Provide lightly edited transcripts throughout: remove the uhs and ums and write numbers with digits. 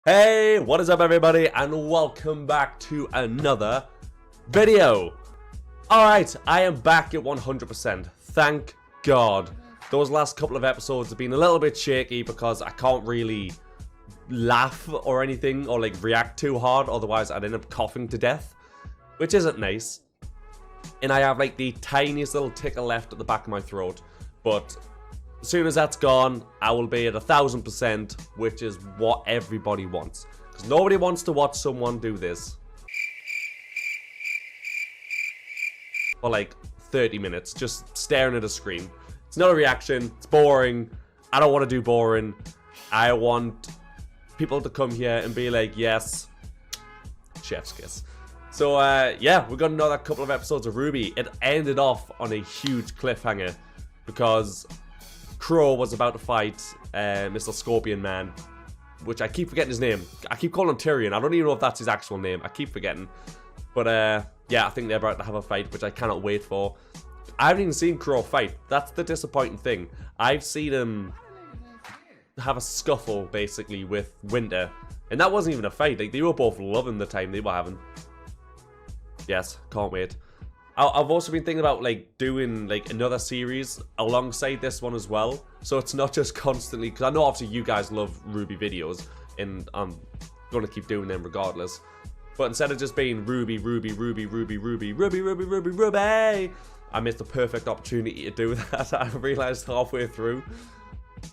Hey, what is up everybody, and welcome back to another video. Alright, I am back at 100%. Thank God. Those last couple of episodes have been a little bit shaky because I can't really laugh or anything or like react too hard, otherwise I'd end up coughing to death, which isn't nice. And I have like the tiniest little tickle left at the back of my throat, but as soon as that's gone, I will be at 1000%, which is what everybody wants. Because nobody wants to watch someone do this for like 30 minutes, just staring at a screen. It's not a reaction, it's boring. I don't want to do boring. I want people to come here and be like, yes, chef's kiss. So yeah, we got another couple of episodes of RWBY. It ended off on a huge cliffhanger because QROW was about to fight Mr. Scorpion Man, which I keep forgetting his name. I keep calling him Tyrion. I don't even know if that's his actual name. I keep forgetting. But yeah, I think they're about to have a fight, which I cannot wait for. I haven't even seen QROW fight. That's the disappointing thing. I've seen him have a scuffle, basically, with Winter. And that wasn't even a fight. Like, they were both loving the time they were having. Yes, can't wait. I've also been thinking about like doing like another series alongside this one as well, so it's not just constantly, because I know obviously you guys love RWBY videos and I'm gonna keep doing them regardless, but instead of just being RWBY, I missed the perfect opportunity to do that. I realized halfway through,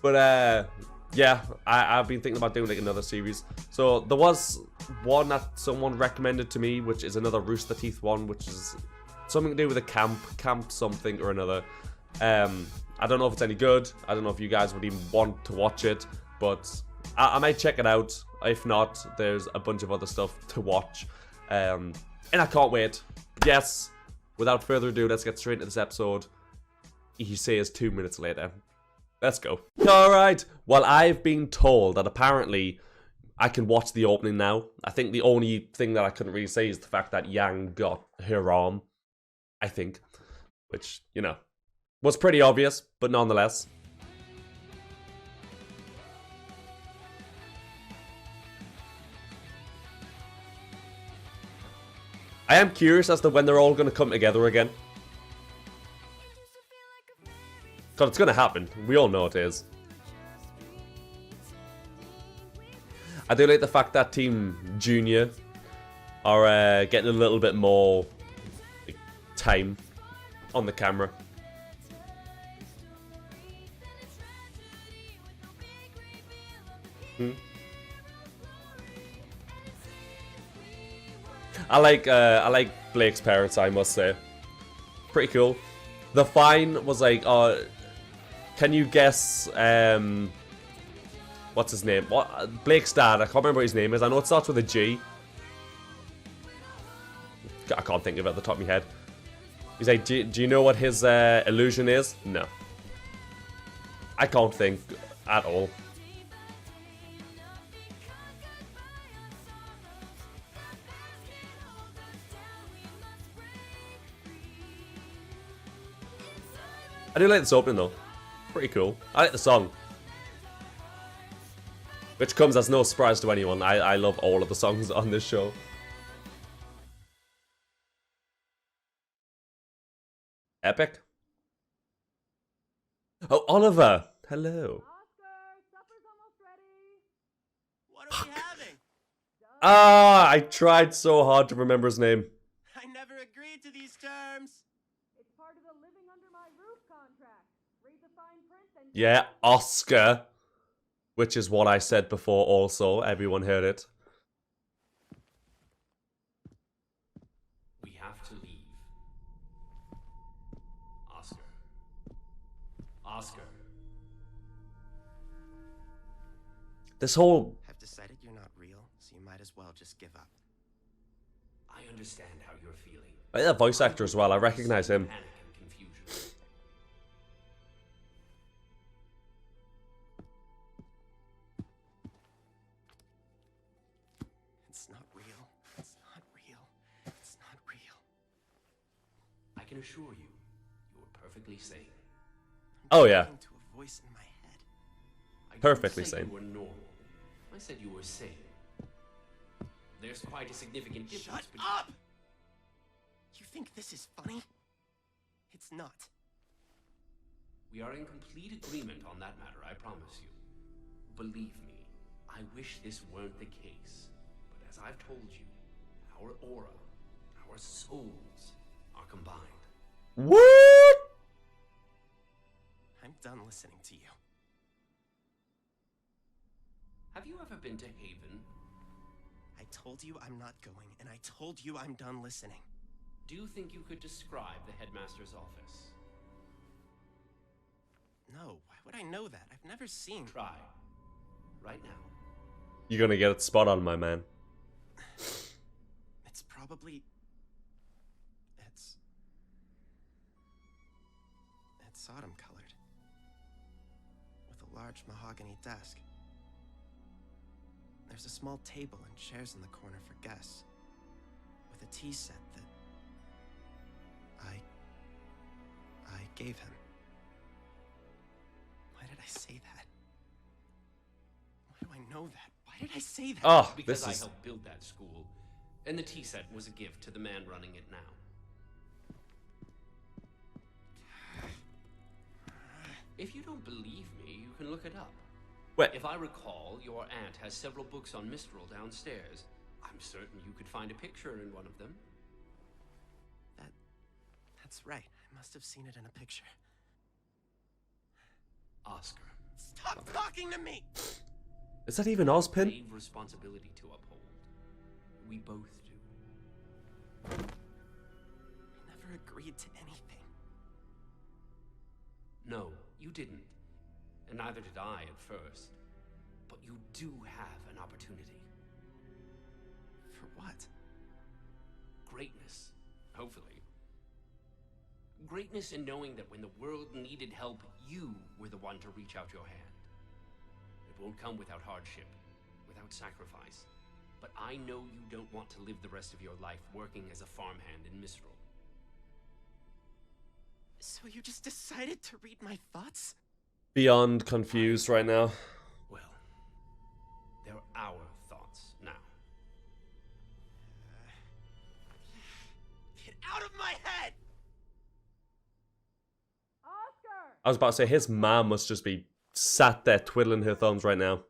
but yeah, I've been thinking about doing like another series. So there was one that someone recommended to me, which is another Rooster Teeth one, which is something to do with a camp something or another. I don't know if it's any good. I don't know if you guys would even want to watch it, but I might check it out. If not, there's a bunch of other stuff to watch. And I can't wait. Yes, without further ado, let's get straight into this episode. He says 2 minutes later. Let's go. Alright, well, I've been told that apparently I can watch the opening now. I think the only thing that I couldn't really say is the fact that Yang got her arm, I think, which, you know, was pretty obvious, but nonetheless. I am curious as to when they're all going to come together again. God, it's going to happen. We all know it is. I do like the fact that Team Junior are getting a little bit more time on the camera. I like Blake's parents, I must say. Pretty cool. The fine was like, can you guess what's his name? What Blake's dad? I can't remember what his name is. I know it starts with a G. I can't think of it at the top of my head. He's like, do you know what his illusion is? No. I can't think at all. I do like this opening though. Pretty cool. I like the song. Which comes as no surprise to anyone. I love all of the songs on this show. Epic. Oh, Oliver. Hello. Oscar, supper's almost ready. What are we having? Ah, I tried so hard to remember his name. I never agreed to these terms. It's part of the living under my roof contract. Read the fine print and... Yeah, Oscar. Which is what I said before also. Everyone heard it. We have to leave. Oscar. Oscar. This whole... Have decided you're not real, so you might as well just give up. I understand how you're feeling. I like that voice actor as well. I recognize him. Panic and confusion. It's not real. It's not real. It's not real. I can assure you, you are perfectly sane. Oh yeah. To a voice in my head. I didn't Perfectly say sane. You were normal. I said you were sane. there's quite a significant difference Shut between... up! You think this is funny? It's not. We are in complete agreement on that matter, I promise you. Believe me, I wish this weren't the case. But as I've told you, our aura, our souls, are combined. What? I'm done listening to you. Have you ever been to Haven? I told you I'm not going, and I told you I'm done listening. Do you think you could describe the headmaster's office? No, why would I know that? I've never seen... Try. Right now. You're gonna get it spot on, my man. It's probably... It's autumn-colored. With a large mahogany desk. There's a small table and chairs in the corner for guests. With a tea set that... I gave him. Why did I say that? Why do I know that? Why did I say that? Oh, Because this I is... helped build that school, and the tea set was a gift to the man running it now. If you don't believe me, you can look it up. Wait. If I recall, your aunt has several books on Mistral downstairs. I'm certain you could find a picture in one of them. That's right. I must have seen it in a picture. Oscar. Stop talking to me! Is that even Ozpin? Grave responsibility to uphold. We both do. I never agreed to anything. No, you didn't. And neither did I at first. But you do have an opportunity. For what? Greatness, hopefully. Greatness in knowing that when the world needed help, you were the one to reach out your hand. It won't come without hardship, without sacrifice. But I know you don't want to live the rest of your life working as a farmhand in Mistral. So you just decided to read my thoughts? Beyond confused right now. Well, they're our thoughts now. Get out of my head! Oscar! I was about to say, his mom must just be sat there twiddling her thumbs right now.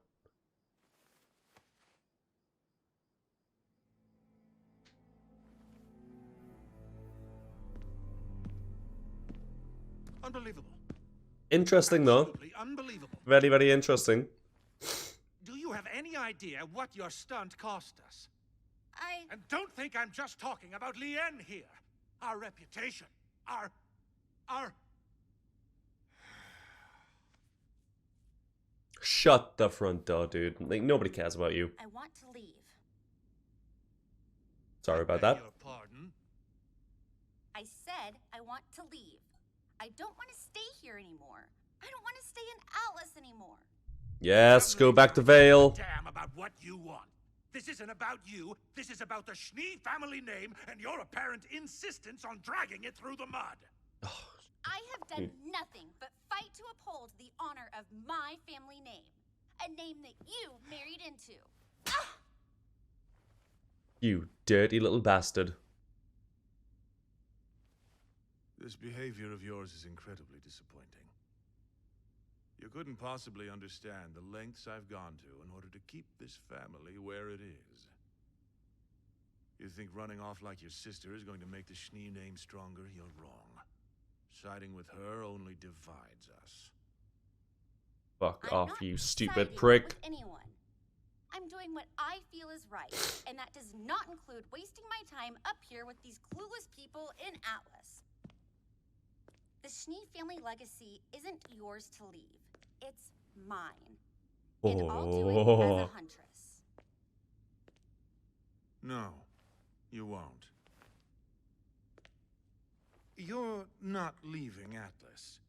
Unbelievable. Interesting though. Absolutely unbelievable. Very, very interesting. Do you have any idea what your stunt cost us? I... And don't think I'm just talking about Lien here. Our reputation. Our... Shut the front door, dude. Like, nobody cares about you. I want to leave. Sorry about Beg that. your pardon? I said I want to leave. I don't want to stay here anymore. I don't want to stay in Atlas anymore. Yes, go back to Vale. Damn about what you want. This isn't about you. This is about the Schnee family name and your apparent insistence on dragging it through the mud. I have done nothing but fight to uphold the honor of my family name. A name that you married into. Ah! You dirty little bastard. This behavior of yours is incredibly disappointing. You couldn't possibly understand the lengths I've gone to in order to keep this family where it is. You think running off like your sister is going to make the Schnee name stronger? You're wrong. Siding with her only divides us. Fuck I'm off, not you stupid siding prick. with anyone. I'm doing what I feel is right, and that does not include wasting my time up here with these clueless people in Atlas. The Schnee family legacy isn't yours to leave. It's mine. And I'll do it as a huntress. No, you won't. You're not leaving Atlas.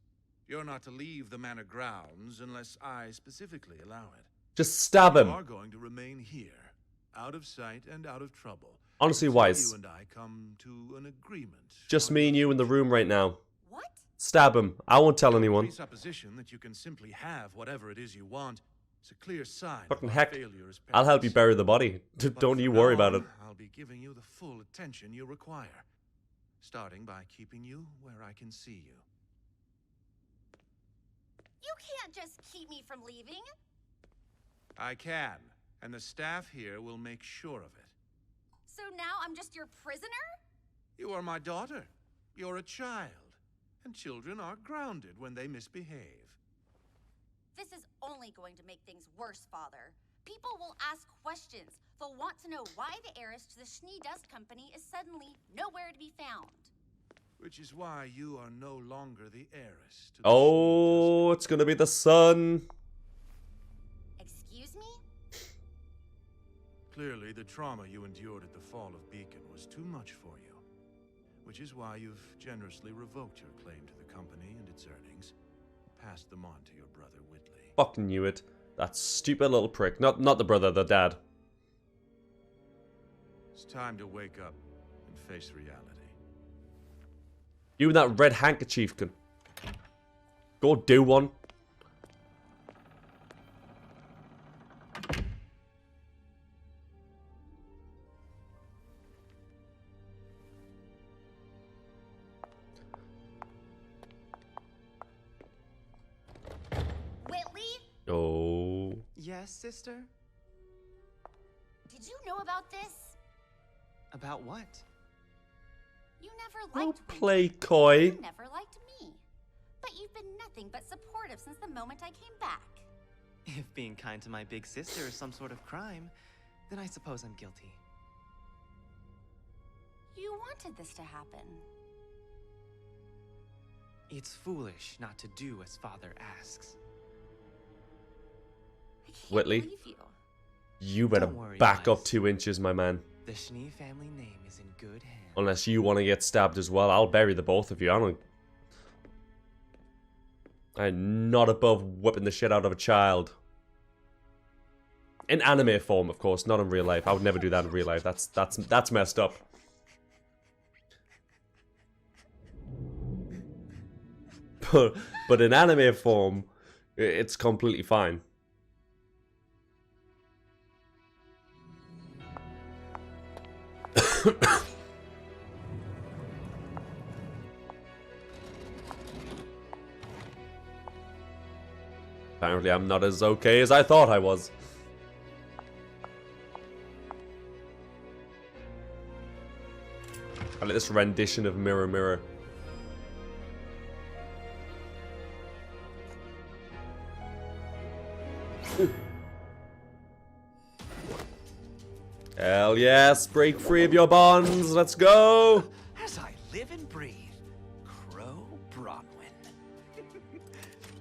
You're not to leave the manor grounds unless I specifically allow it. Just stab him. You are going to remain here, out of sight and out of trouble. Honestly, until Wise. You and I come to an agreement. Just on me your and you in the future. room right now. What? Stab him. I won't tell anyone. Presupposition that you can simply have whatever it is you want It's a clear sign. Fucking of heck. failure as I'll help you parents. bury the body. But Don't you from worry now about on, it. I'll be giving you the full attention you require, starting by keeping you where I can see you. You can't just keep me from leaving. I can, and the staff here will make sure of it. So now I'm just your prisoner? You are my daughter. You're a child, and children are grounded when they misbehave. This is only going to make things worse, Father. People will ask questions. They'll want to know why the heiress to the Schnee Dust Company is suddenly nowhere to be found. Which is why you are no longer the heiress to the Oh, it's gonna be the son. Excuse me? Clearly, the trauma you endured at the fall of Beacon was too much for you. Which is why you've generously revoked your claim to the company and its earnings, passed them on to your brother Whitley. Fucking knew it. That stupid little prick. Not the brother, the dad. It's time to wake up and face reality. You and that red handkerchief can go do one. Whitley? Oh. Yes, sister? Did you know about this? About what? You never Don't liked me. play coy. You never liked me. But you've been nothing but supportive since the moment I came back. If being kind to my big sister is some sort of crime, then I suppose I'm guilty. You wanted this to happen. It's foolish not to do as father asks. I can't Whitley? believe you. You better Don't worry, back up Miles. 2 inches, my man. The Schnee family name is in good hands. Unless you want to get stabbed as well, I'll bury the both of you. I'm not above whipping the shit out of a child. In anime form, of course, not in real life. I would never do that in real life. That's messed up. But in anime form, it's completely fine. Apparently I'm not as okay as I thought I was. I like this rendition of Mirror Mirror. Hell yes, break free of your bonds, let's go! As I live and breathe, Crow Bronwyn.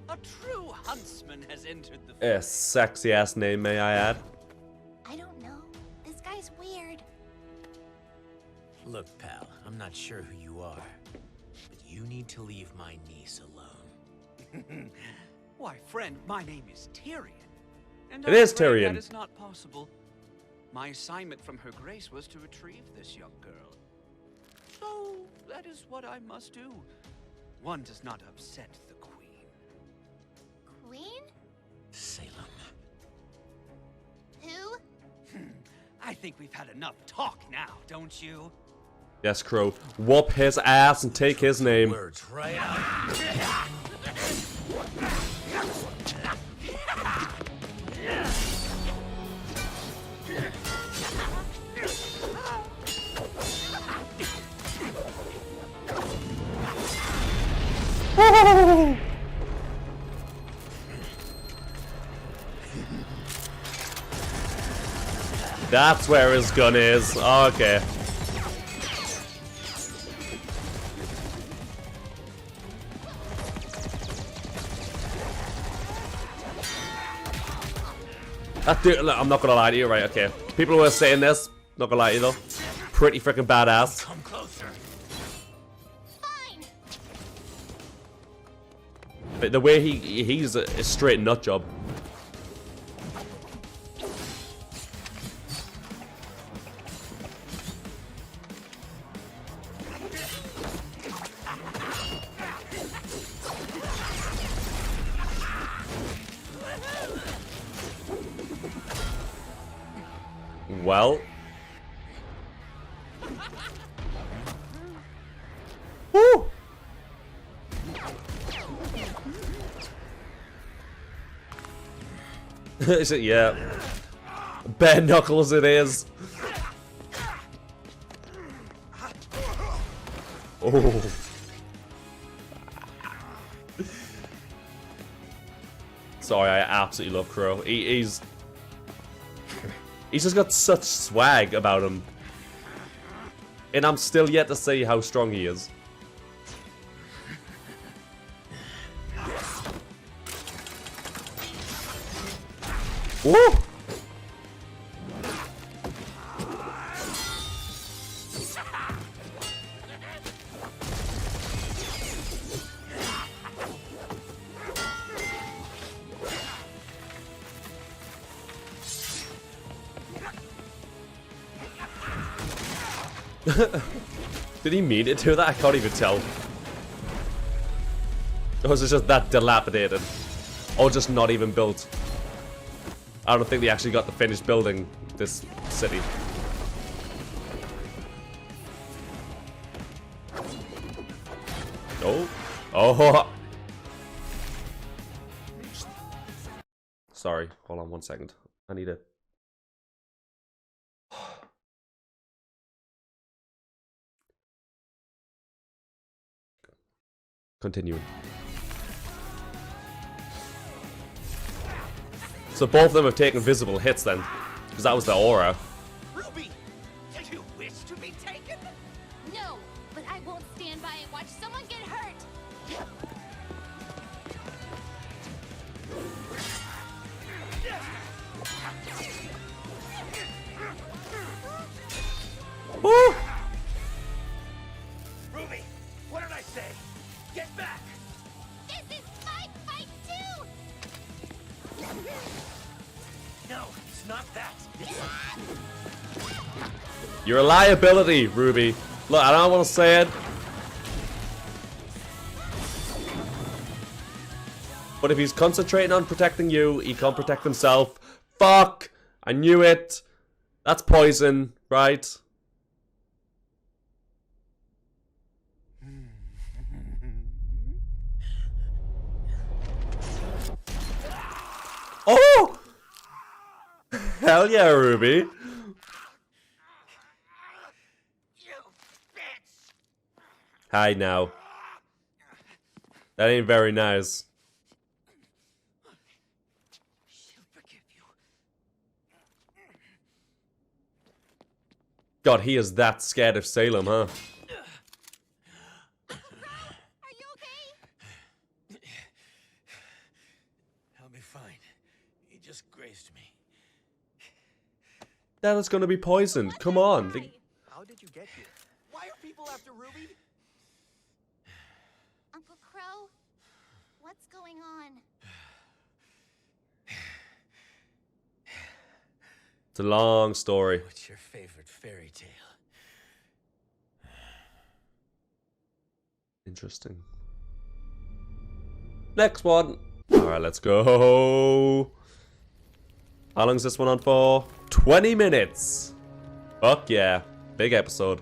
A true huntsman has entered the A sexy ass name, may I add. I don't know. This guy's weird. Look, pal, I'm not sure who you are, but you need to leave my niece alone. Why, friend, my name is Tyrion. And It I'm is afraid Tyrion. That is not possible. My assignment from Her Grace was to retrieve this young girl. So, that is what I must do. One does not upset the Queen. Queen? Salem. Who? I think we've had enough talk now, don't you? Yes, Crow. Whoop his ass and take his name. Words right out. That's where his gun is. Okay. That dude, look, I'm not gonna lie to you, right? Okay. People who are saying this, not gonna lie to you though, pretty freaking badass. Come closer. Fine. But the way he's a straight nut job. Well. Woo! Is it? Yeah. Bare knuckles it is. Oh. Sorry, I absolutely love Crow. He's just got such swag about him. And I'm still yet to see how strong he is. Woo! Did he mean to do that? I can't even tell. Or was it just that dilapidated? Or just not even built? I don't think they actually got to finish building this city. Oh. Oh. Sorry. Hold on 1 second. I need it. Continuing. So both of them have taken visible hits then, because that was the aura. Ruby, do you wish to be taken? No, but I won't stand by and watch someone get hurt. Woo! Ruby, what did I say? Get back! This is my fight too. No, it's not that. You're a liability, Ruby. Look, I don't want to say it. But if he's concentrating on protecting you, he can't protect himself. Fuck! I knew it. That's poison, right? Oh! Hell yeah, Ruby. You bitch! Hi now. That ain't very nice. She'll forgive you. God, he is that scared of Salem, huh? Are you okay? I'll be fine. He just grazed me. That is gonna be poisoned. Come on. How did you get here? Why are people after Ruby? Uncle Crow, what's going on? It's a long story. What's your favorite fairy tale? Interesting. Next one. Alright, let's go. How long is this one on for? 20 minutes. Fuck yeah. Big episode.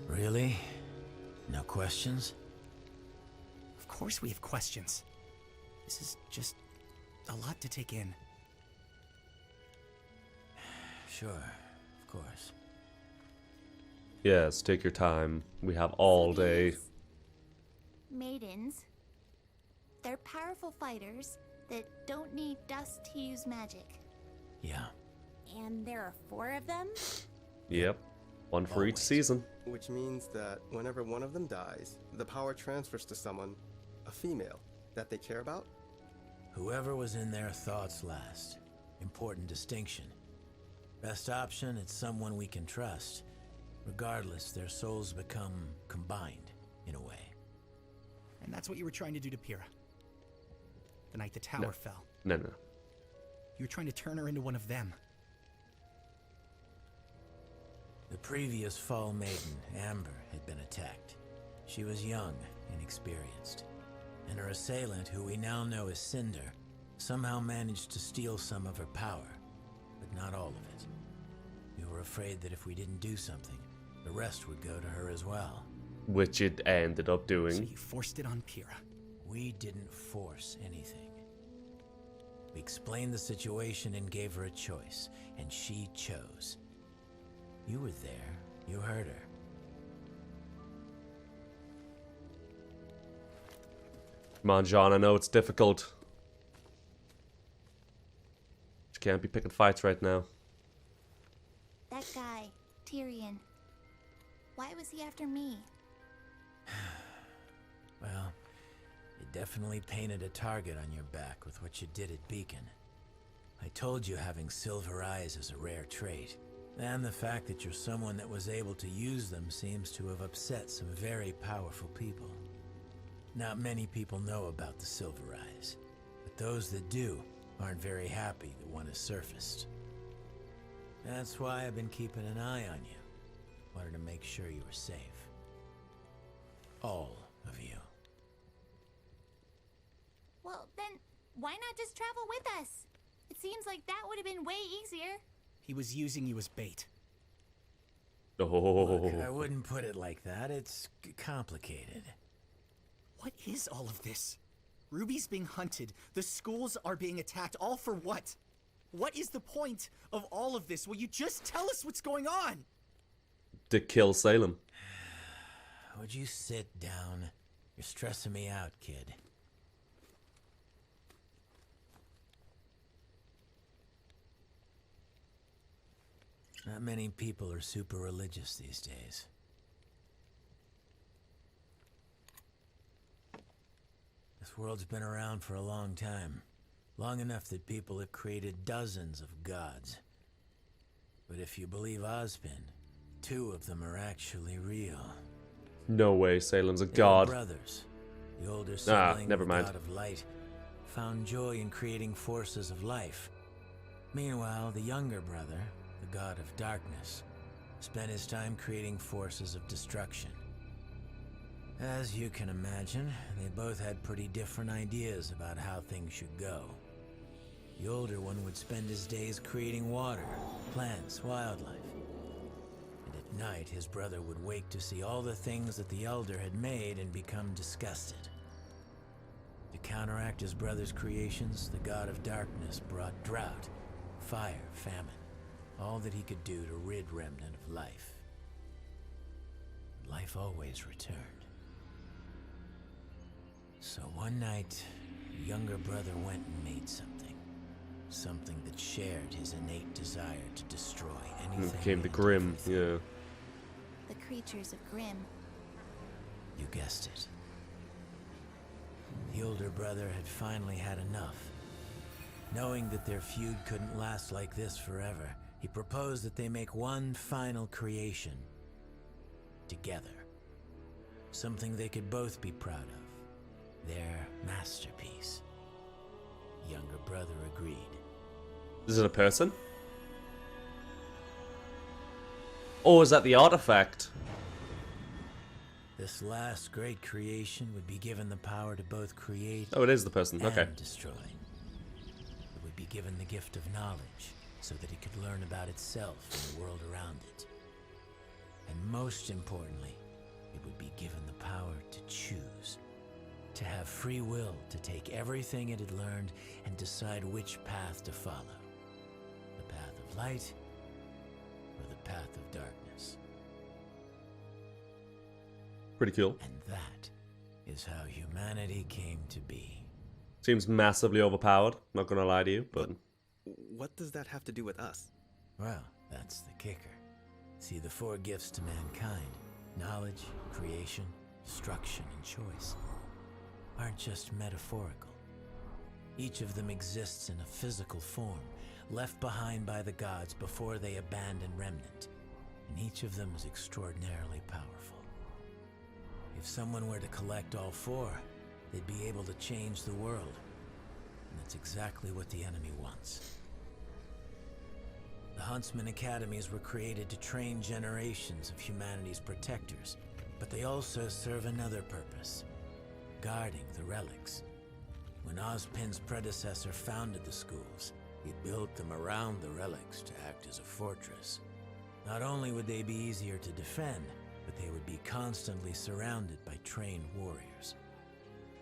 Really? No questions? Of course we have questions. This is just a lot to take in. Sure, of course. Yes, take your time. We have all day. Maidens. They're powerful fighters that don't need dust to use magic. Yeah. And there are 4 of them? Yep. One for each season. Which means that whenever one of them dies, the power transfers to someone, a female, that they care about? Whoever was in their thoughts last. Important distinction. Best option, it's someone we can trust. Regardless, their souls become combined, in a way. And that's what you were trying to do to Pyrrha. The night the tower fell. No. You were trying to turn her into one of them. The previous Fall Maiden, Amber, had been attacked. She was young, inexperienced. And her assailant, who we now know as Cinder, somehow managed to steal some of her power, but not all of it. We were afraid that if we didn't do something, the rest would go to her as well. Which it ended up doing. So you forced it on Pyrrha. We didn't force anything. We explained the situation and gave her a choice, and she chose. You were there. You heard her. Come on, John, I know it's difficult. You can't be picking fights right now. That guy, Tyrion. Why was he after me? Well, you definitely painted a target on your back with what you did at Beacon. I told you having silver eyes is a rare trait. And the fact that you're someone that was able to use them seems to have upset some very powerful people. Not many people know about the silver eyes, but those that do aren't very happy that one has surfaced. That's why I've been keeping an eye on you. Wanted to make sure you were safe. All of you. Well, then, why not just travel with us? It seems like that would have been way easier. He was using you as bait. Oh. Look, I wouldn't put it like that. It's complicated. What is all of this? Ruby's being hunted. The schools are being attacked. All for what? What is the point of all of this? Will you just tell us what's going on? To kill Salem. Would you sit down? You're stressing me out, kid. Not many people are super religious these days. This world's been around for a long time. Long enough that people have created dozens of gods. But if you believe Ozpin, 2 of them are actually real. No way, Salem's a They were god. brothers. The older sibling, never the mind. god of light, found joy in creating forces of life. Meanwhile, the younger brother, the god of darkness, spent his time creating forces of destruction. As you can imagine, they both had pretty different ideas about how things should go. The older one would spend his days creating water, plants, wildlife. And at night, his brother would wake to see all the things that the elder had made and become disgusted. To counteract his brother's creations, the god of darkness brought drought, fire, famine, all that he could do to rid Remnant of life. Life always returned. So one night, the younger brother went and made something. Something that shared his innate desire to destroy anything. And became the and Grim, everything. yeah. The creatures of Grimm. You guessed it. The older brother had finally had enough. Knowing that their feud couldn't last like this forever, he proposed that they make one final creation. Together. Something they could both be proud of. Their masterpiece. Younger brother agreed. Is it a person? Oh, is that the artifact? This last great creation would be given the power to both create Oh, it is the person. Okay. and destroy. It would be given the gift of knowledge so that it could learn about itself and the world around it. And most importantly, it would be given the power to choose. To have free will to take everything it had learned and decide which path to follow. The path of light or the path of darkness. Pretty cool. And that is how humanity came to be. Seems massively overpowered. Not gonna lie to you, but What does that have to do with us? Well, that's the kicker. See, the 4 gifts to mankind, knowledge, creation, destruction, and choice, aren't just metaphorical. Each of them exists in a physical form, left behind by the gods before they abandoned Remnant, and each of them is extraordinarily powerful. If someone were to collect all 4, they'd be able to change the world, and that's exactly what the enemy wants. The Huntsman Academies were created to train generations of humanity's protectors, but they also serve another purpose. Guarding the relics. When Ozpin's predecessor founded the schools, he built them around the relics to act as a fortress. Not only would they be easier to defend, but they would be constantly surrounded by trained warriors.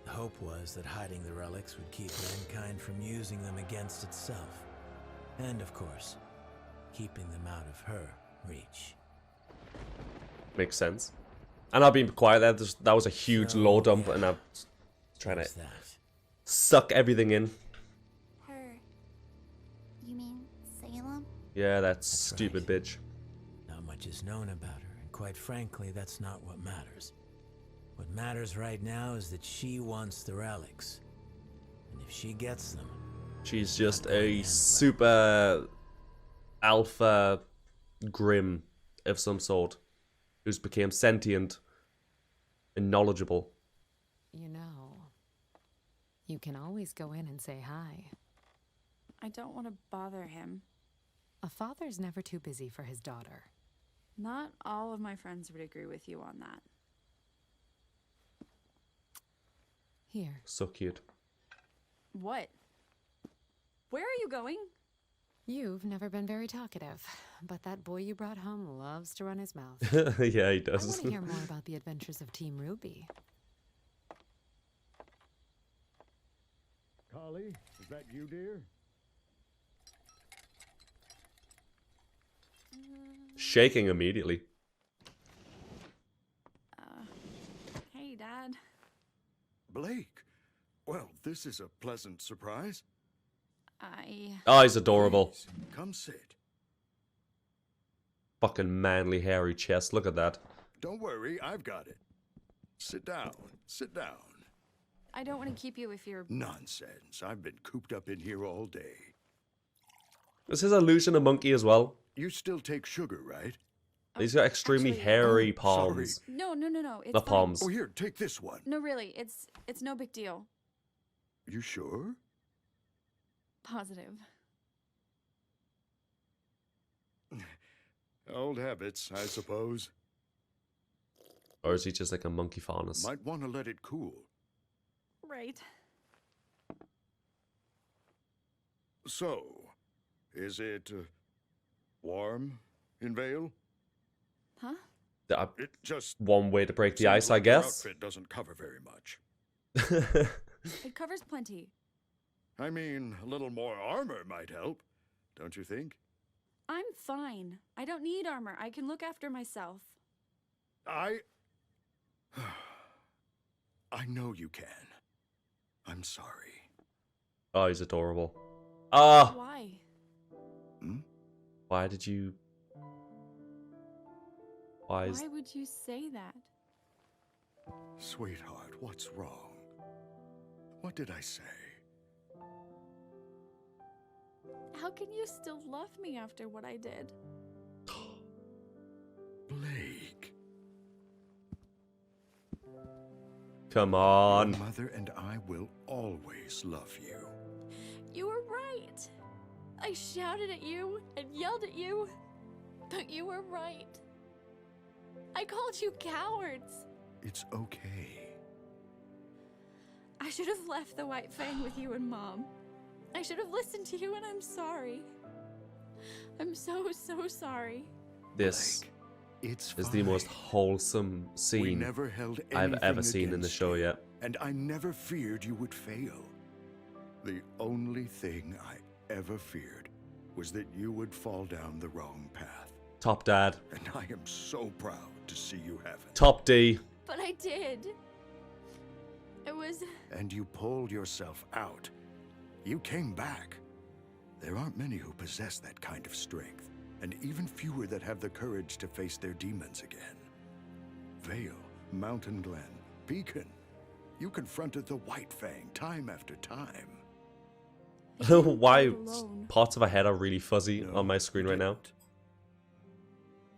The hope was that hiding the relics would keep mankind from using them against itself. And of course, keeping them out of her reach. Makes sense. And I've been quiet there. That was a huge low dump, and I'm trying to suck everything in. Her. You mean Salem? Yeah, that stupid bitch. Not much is known about her, and quite frankly, that's not what matters. What matters right now is that she wants the relics. And if she gets them... She's just a super alpha grim of some sort, who's became sentient and knowledgeable. You know, you can always go in and say hi. I don't want to bother him. A father's never too busy for his daughter. Not all of my friends would agree with you on that. Here. So cute. What? Where are you going? You've never been very talkative, but that boy you brought home loves to run his mouth. Yeah, he I does. want to hear more about the adventures of Team RWBY. Collie, is that you, dear? Shaking immediately. Hey, Dad. Blake. Well, this is a pleasant surprise. Oh, he's adorable. Please, come sit. Fucking manly hairy chest. Look at that. Don't worry, I've got it. Sit down. Sit down. I don't want to keep you if you're... Nonsense. I've been cooped up in here all day. Is his illusion a monkey as well? You still take sugar, right? He's got extremely hairy palms. No. It's The fine. palms. Oh, here, take this one. No, really, it's no big deal. You sure? Positive. Old habits, I suppose. Or is he just like a monkey faunus? Might want to let it cool. Right. So, is it warm in Vale? Huh? It just one way to break the seems ice, I like your guess. outfit doesn't cover very much. It covers plenty. I mean, a little more armor might help, don't you think? I'm fine. I don't need armor. I can look after myself. I know you can. I'm sorry. Oh, he's adorable. Ah! Why? Why did you... Why would you say that? Sweetheart, what's wrong? What did I say? How can you still love me after what I did? Blake. Come on. Your mother and I will always love you. You were right. I shouted at you and yelled at you, but you were right. I called you cowards. It's okay. I should have left the White Fang with you and Mom. I should have listened to you, and I'm sorry. I'm so sorry. This It's is the most wholesome We scene never held I've ever anything seen in the against show you, yet. and I never feared you would fail. The only thing I ever feared was that you would fall down the wrong path. Top dad. And I am so proud to see you have it. Top D. But I did. It was... And you pulled yourself out. You came back. There aren't many who possess that kind of strength, and even fewer that have the courage to face their demons again. Vale, Mountain Glen, Beacon. You confronted the White Fang time after time. Why parts of her head are really fuzzy on my screen right now?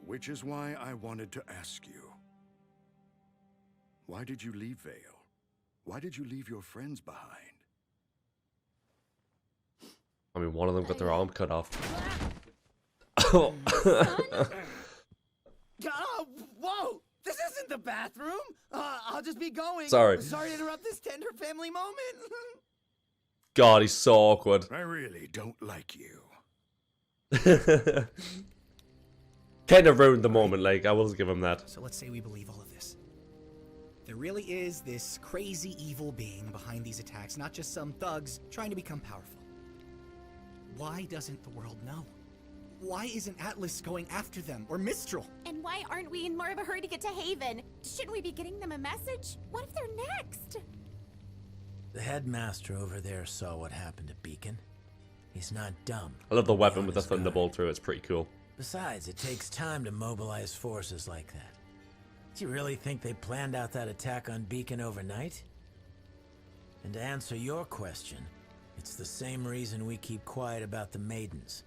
Which is why I wanted to ask you. Why did you leave Vale? Why did you leave your friends behind? I mean, one of them got their arm cut off. Whoa! This isn't the bathroom! I'll just be going. Sorry. Sorry to interrupt this tender family moment. God, he's so awkward. I really don't like you. Kind of ruined the moment, like, I will give him that. So let's say we believe all of this. There really is this crazy evil being behind these attacks, not just some thugs trying to become powerful. Why doesn't the world know? Why isn't Atlas going after them, or Mistral? And why aren't we in more of a hurry to get to Haven? Shouldn't we be getting them a message? What if they're next? The headmaster over there saw what happened to Beacon. He's not dumb. I love the weapon with the thunderbolt through. It's pretty cool. Besides, it takes time to mobilize forces like that. Do you really think they planned out that attack on Beacon overnight? And to answer your question, it's the same reason we keep quiet about the Maidens.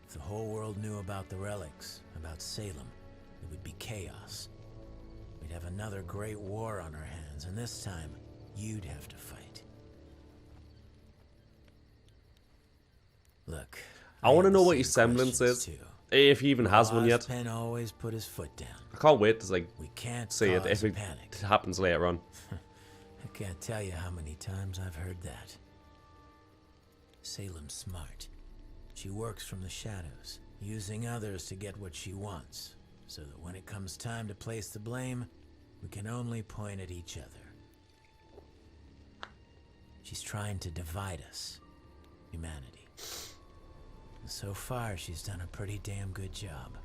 If the whole world knew about the relics, about Salem, it would be chaos. We'd have another great war on our hands, and this time, you'd have to fight. Look, I want to know what your semblance is. If he even has one yet. Penn always put his foot down. I can't wait to like we can't see it if it happens later on. I can't tell you how many times I've heard that. Salem's smart. She works from the shadows, using others to get what she wants, so that when it comes time to place the blame, we can only point at each other. She's trying to divide us, humanity. And so far, she's done a pretty damn good job.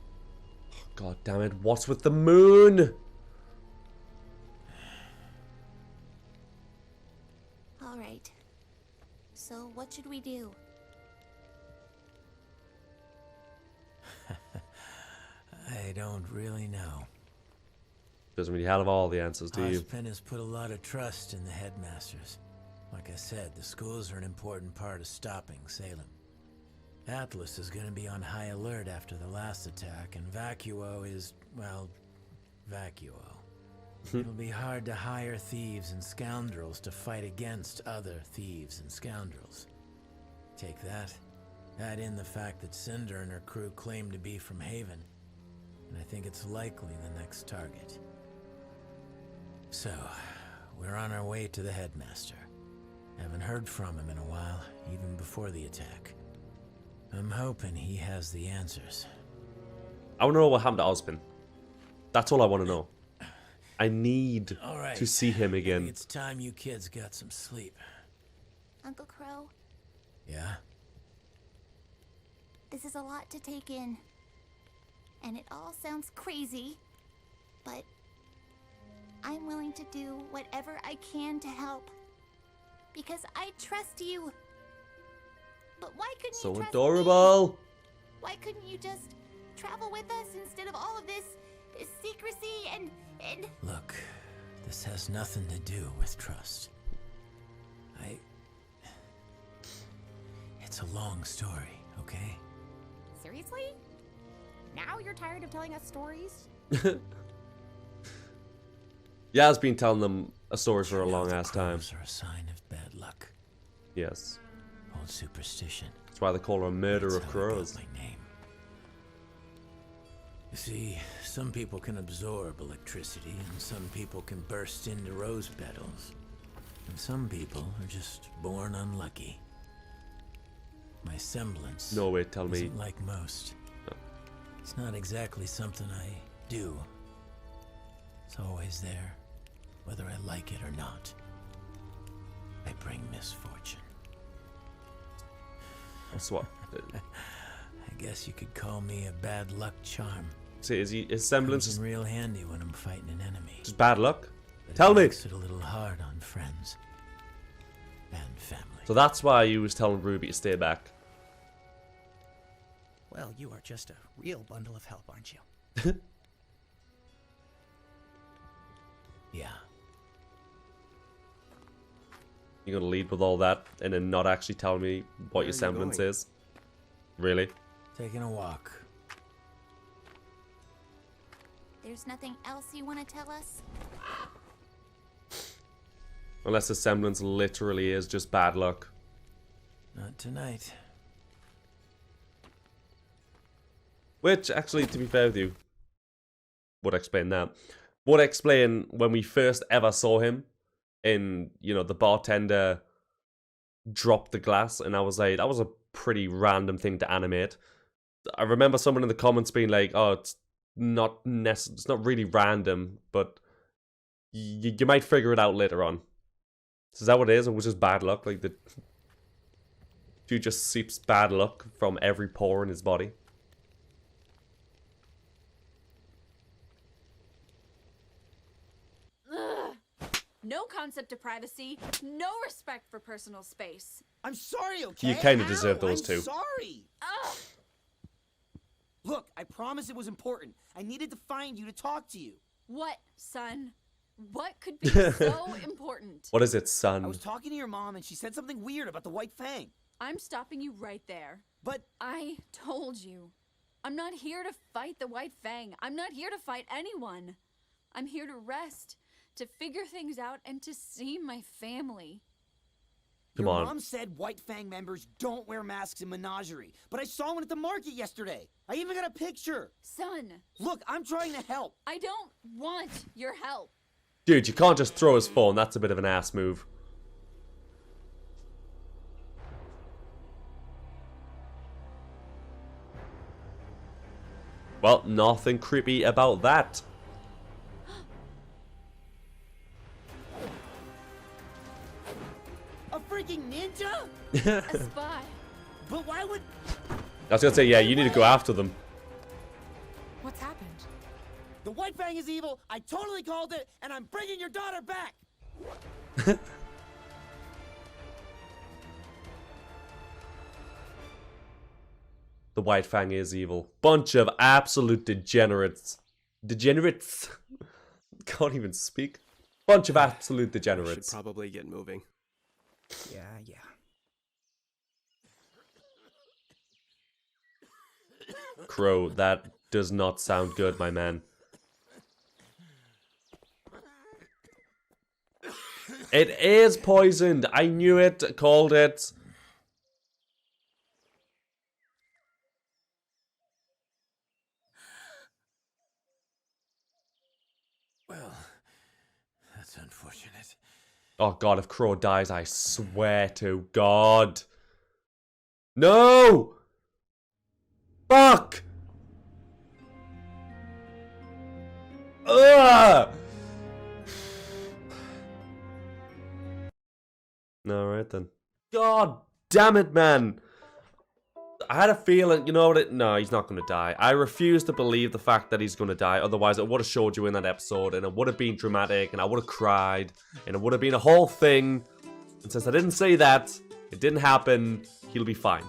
God damn it, what's with the moon? All right. So what should we do? I don't really know. Doesn't really have all the answers, do you? Penn has put a lot of trust in the headmasters. Like I said, the schools are an important part of stopping Salem. Atlas is going to be on high alert after the last attack, and Vacuo is, well, Vacuo. It'll be hard to hire thieves and scoundrels to fight against other thieves and scoundrels. Take that, add in the fact that Cinder and her crew claim to be from Haven, and I think it's likely the next target. So, we're on our way to the headmaster. Haven't heard from him in a while, even before the attack. I'm hoping he has the answers. I want to know what happened to Ozpin. That's all I want to know. I need to see him again. It's time you kids got some sleep. Uncle Crow, Yeah? this is a lot to take in. And it all sounds crazy, but I'm willing to do whatever I can to help. Because I trust you. But why couldn't you So trust adorable. me? Why couldn't you just travel with us instead of all of this secrecy and... Look, this has nothing to do with trust. It's a long story, okay? Seriously? Now you're tired of telling us stories? Yaz been telling them a story for a long ass time. Are a sign of bad luck. Yes. Old superstition. That's why they call her a murder of crows. You see, some people can absorb electricity, and some people can burst into rose petals. And some people are just born unlucky. My semblance No way, tell me. isn't like most. No. It's not exactly something I do. It's always there, whether I like it or not. I bring misfortune. That's what. I guess you could call me a bad luck charm. See, is his semblance Comes in real handy when I'm fighting an enemy. just bad luck? But Tell it me. makes it a little hard on friends and family. So that's why you was telling Ruby to stay back. Well, you are just a real bundle of help, aren't you? Yeah. You're gonna lead with all that and then not actually tell me what Where your are you semblance going? is? Really? Taking a walk. There's nothing else you want to tell us? Unless the semblance literally is just bad luck. Not tonight. Which, actually, to be fair with you, would explain that. Would explain when we first ever saw him in, you know, the bartender dropped the glass, and I was like, that was a pretty random thing to animate. I remember someone in the comments being like, oh, it's not really random, but you might figure it out later on. So is that what it is? It was just bad luck? Like, the dude just seeps bad luck from every pore in his body? Ugh. No concept of privacy, no respect for personal space. I'm sorry, okay? You kind of deserve those two. I'm sorry. Ugh. Look, I promise it was important. I needed to find you to talk to you. What, son? What could be so important? What is it, son? I was talking to your mom and she said something weird about the White Fang. I'm stopping you right there. But I told you. I'm not here to fight the White Fang. I'm not here to fight anyone. I'm here to rest, to figure things out, and to see my family. Come Your on. mom said White Fang members don't wear masks in Menagerie, but I saw one at the market yesterday. I even got a picture. Son. Look, I'm trying to help. I don't want your help. Dude, you can't just throw his phone. That's a bit of an ass move. Well, nothing creepy about that. A freaking ninja? A spy. But why would... I was gonna say, yeah, you need to go after them. What's happened? The White Fang is evil, I totally called it, and I'm bringing your daughter back! The White Fang is evil. Bunch of absolute degenerates. Degenerates? Can't even speak. Bunch of absolute degenerates. Should probably get moving. Yeah. Crow, that does not sound good, my man. It is poisoned. I knew it. Called it. Well, that's unfortunate. Oh god, if Crow dies, I swear to God. No! Fuck! Ugh! Alright then. God damn it, man! I had a feeling, you know what? No, he's not going to die. I refuse to believe the fact that he's going to die. Otherwise, I would have showed you in that episode, and it would have been dramatic, and I would have cried, and it would have been a whole thing. And since I didn't say that, it didn't happen, he'll be fine.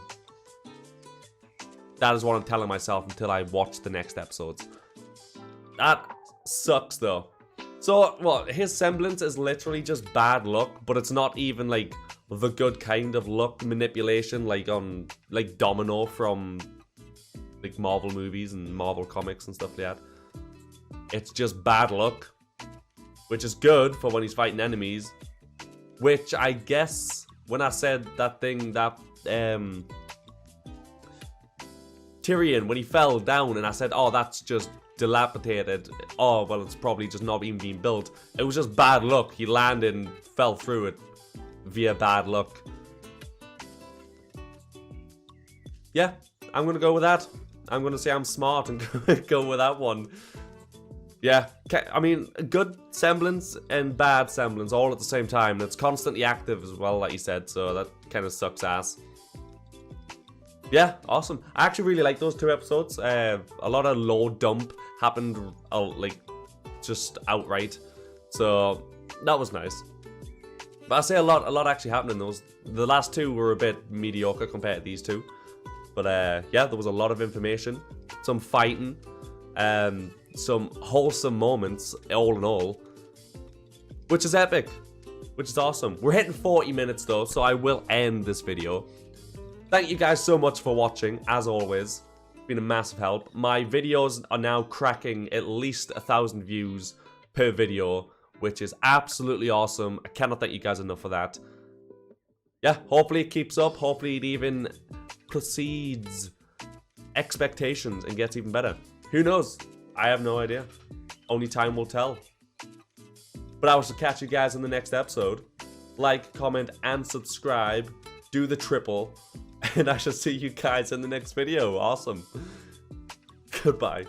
That is what I'm telling myself until I watch the next episodes. That sucks, though. So, well, his semblance is literally just bad luck, but it's not even, like, the good kind of luck manipulation, like on, like, Domino from, like, Marvel movies and Marvel comics and stuff like that. It's just bad luck, which is good for when he's fighting enemies, which I guess, when I said that thing, that, Tyrion, when he fell down, and I said, oh, that's just dilapidated. Oh, well, it's probably just not even being built. It was just bad luck. He landed and fell through it via bad luck. Yeah, I'm going to go with that. I'm going to say I'm smart and go with that one. Yeah, I mean, good semblance and bad semblance all at the same time. And it's constantly active as well, like you said, so that kind of sucks ass. Yeah, awesome. I actually really like those two episodes. A lot of low dump happened, like, just outright. So, that was nice. But I say a lot actually happened in those. The last two were a bit mediocre compared to these two. But, yeah, there was a lot of information. Some fighting. Some wholesome moments, all in all. Which is epic. Which is awesome. We're hitting 40 minutes, though, so I will end this video. Thank you guys so much for watching, as always. It's been a massive help. My videos are now cracking at least 1,000 views per video, which is absolutely awesome. I cannot thank you guys enough for that. Yeah, hopefully it keeps up. Hopefully it even precedes expectations and gets even better. Who knows? I have no idea. Only time will tell. But I will catch you guys in the next episode. like, comment, and subscribe. Do the triple. And I shall see you guys in the next video. Awesome. Goodbye.